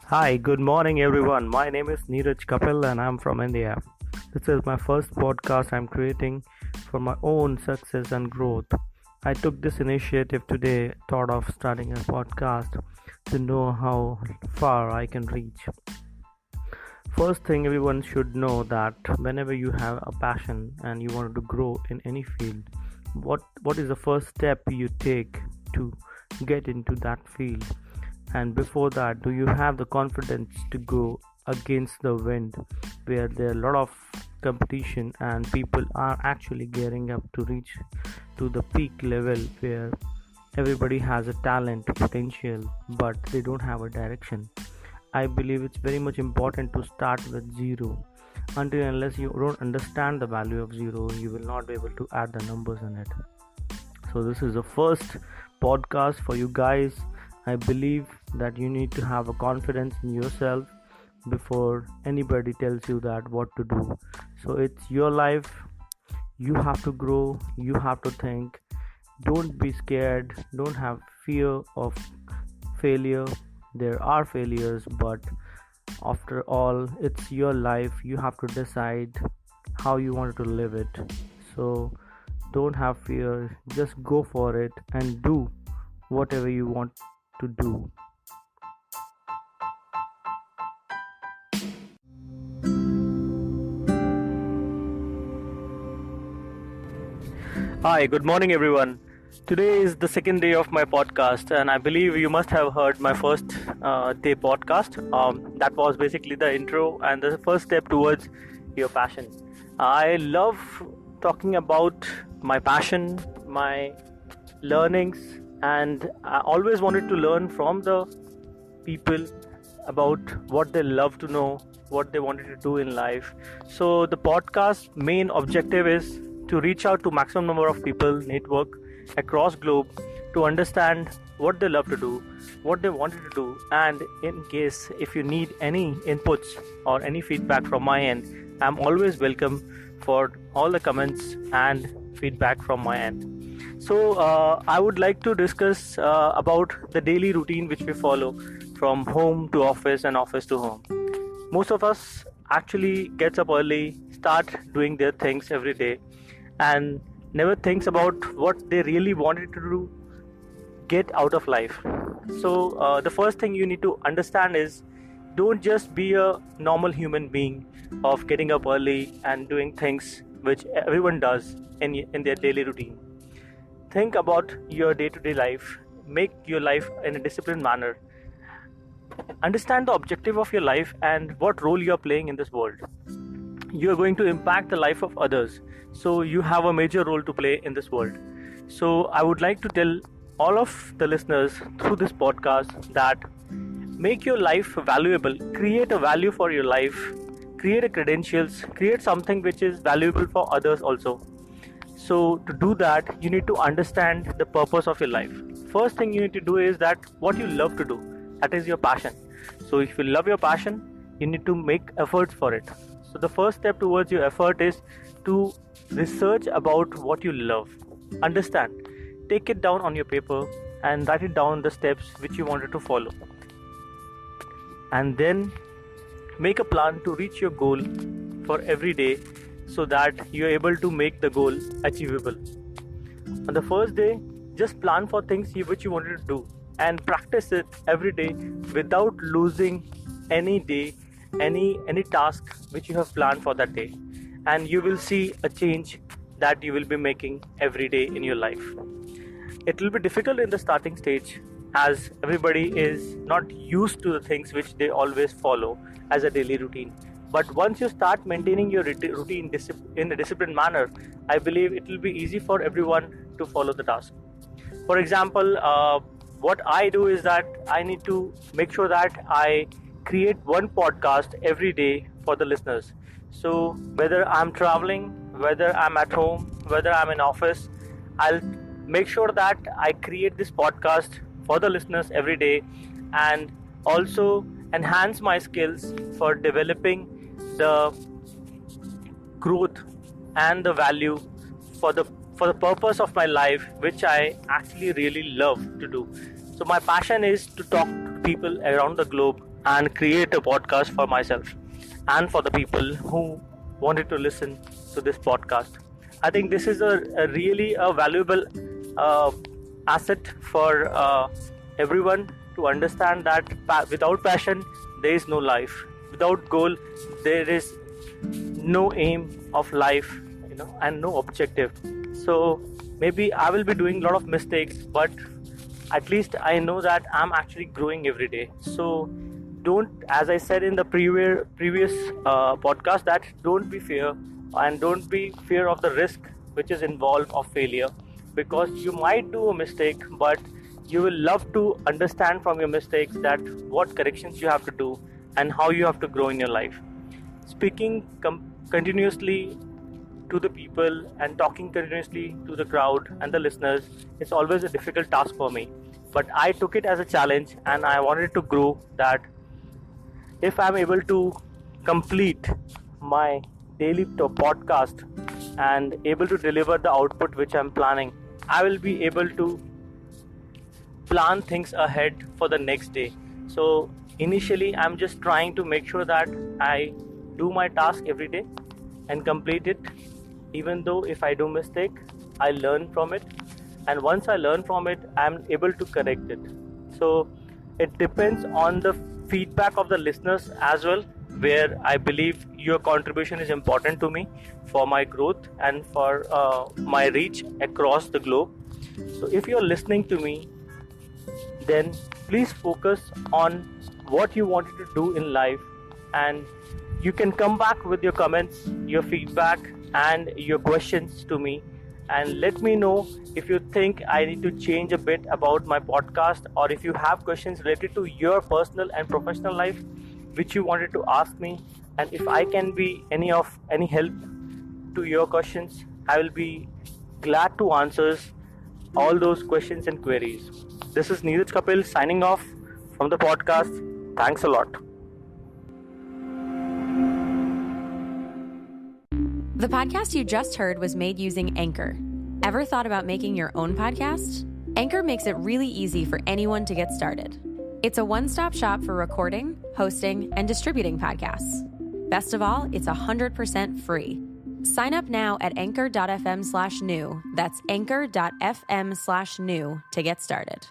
Hi, good morning everyone. My name is Neeraj Kapil and I'm from India. This is my first podcast I'm creating for my own success and growth. I took this initiative today, thought of starting a podcast to know how far I can reach. First thing everyone should know that whenever you have a passion and you want to grow in any field, what is the first step you take to get into that field? And before that, do you have the confidence to go against the wind where there are a lot of competition and people are actually gearing up to reach to the peak level where everybody has a talent, potential, but they don't have a direction? I believe it's very much important to start with zero. Until unless you don't understand the value of zero, you will not be able to add the numbers in it. So, this is the first podcast for you guys. I believe that you need to have a confidence in yourself before anybody tells you that what to do. So, it's your life. You have to grow, you have to think. Don't be scared, don't have fear of failure. There are failures, but after all, it's your life. You have to decide how you want to live it. So, don't have fear, just go for it and do whatever you want to do. Hi, good morning, everyone. Today is the second day of my podcast, and I believe you must have heard my first day podcast. That was basically the intro and the first step towards your passion. I love talking about my passion, my learnings, and I always wanted to learn from the people about what they love to know, what they wanted to do in life. So the podcast main objective is to reach out to maximum number of people, network across globe to understand what they love to do, what they wanted to do, and in case if you need any inputs or any feedback from my end, I'm always welcome for all the comments and feedback from my end. So I would like to discuss about the daily routine which we follow from home to office and office to home. Most of us actually gets up early, start doing their things every day, and never thinks about what they really wanted to do, get out of life. So the first thing you need to understand is don't just be a normal human being of getting up early and doing things which everyone does in their daily routine. Think about your day-to-day life, make your life in a disciplined manner, understand the objective of your life and what role you are playing in this world. You are going to impact the life of others, so you have a major role to play in this world. So I would like to tell all of the listeners through this podcast that make your life valuable, create a value for your life, create a credentials, create something which is valuable for others also. So to do that, you need to understand the purpose of your life. First thing you need to do is that what you love to do, that is your passion. So if you love your passion, you need to make efforts for it. So the first step towards your effort is to research about what you love. Understand, take it down on your paper and write it down the steps which you wanted to follow. And then make a plan to reach your goal for every day so that you're able to make the goal achievable. On the first day, just plan for things which you wanted to do and practice it every day without losing any day, any task which you have planned for that day, and you will see a change that you will be making every day in your life. It will be difficult in the starting stage as everybody is not used to the things which they always follow as a daily routine. But once you start maintaining your routine in a disciplined manner, I believe it will be easy for everyone to follow the task. For example, what I do is that I need to make sure that I create one podcast every day for the listeners. So whether I'm traveling, whether I'm at home, whether I'm in office, I'll make sure that I create this podcast for the listeners every day and also enhance my skills for developing the growth and the value for the purpose of my life, which I actually really love to do. So my passion is to talk to people around the globe and create a podcast for myself and for the people who wanted to listen to this podcast. I think this is a really a valuable asset for everyone to understand that without passion there is no life, without goal there is no aim of life, and no objective. So maybe I will be doing a lot of mistakes, but at least I know that I'm actually growing every day. So don't, as I said in the previous podcast, that don't be fear and don't be fear of the risk which is involved of failure, because you might do a mistake, but you will love to understand from your mistakes that what corrections you have to do and how you have to grow in your life. Speaking continuously to the people and talking continuously to the crowd and the listeners, it's always a difficult task for me, but I took it as a challenge and I wanted to grow that if I'm able to complete my daily podcast and able to deliver the output which I'm planning, I will be able to plan things ahead for the next day. So initially I'm just trying to make sure that I do my task every day and complete it. Even though if I do mistake, I learn from it, and once I learn from it, I'm able to correct it. So it depends on the feedback of the listeners as well, where I believe your contribution is important to me for my growth and for my reach across the globe. So if you're listening to me, then please focus on what you wanted to do in life, and you can come back with your comments, your feedback and your questions to me, and let me know if you think I need to change a bit about my podcast, or if you have questions related to your personal and professional life which you wanted to ask me, and if I can be any help to your questions, I will be glad to answer all those questions and queries. This is Neeraj Kapil signing off from the podcast. Thanks a lot. The podcast you just heard was made using Anchor. Ever thought about making your own podcast? Anchor makes it really easy for anyone to get started. It's a one-stop shop for recording, hosting, and distributing podcasts. Best of all, it's 100% free. Sign up now at anchor.fm/new. That's anchor.fm/new to get started.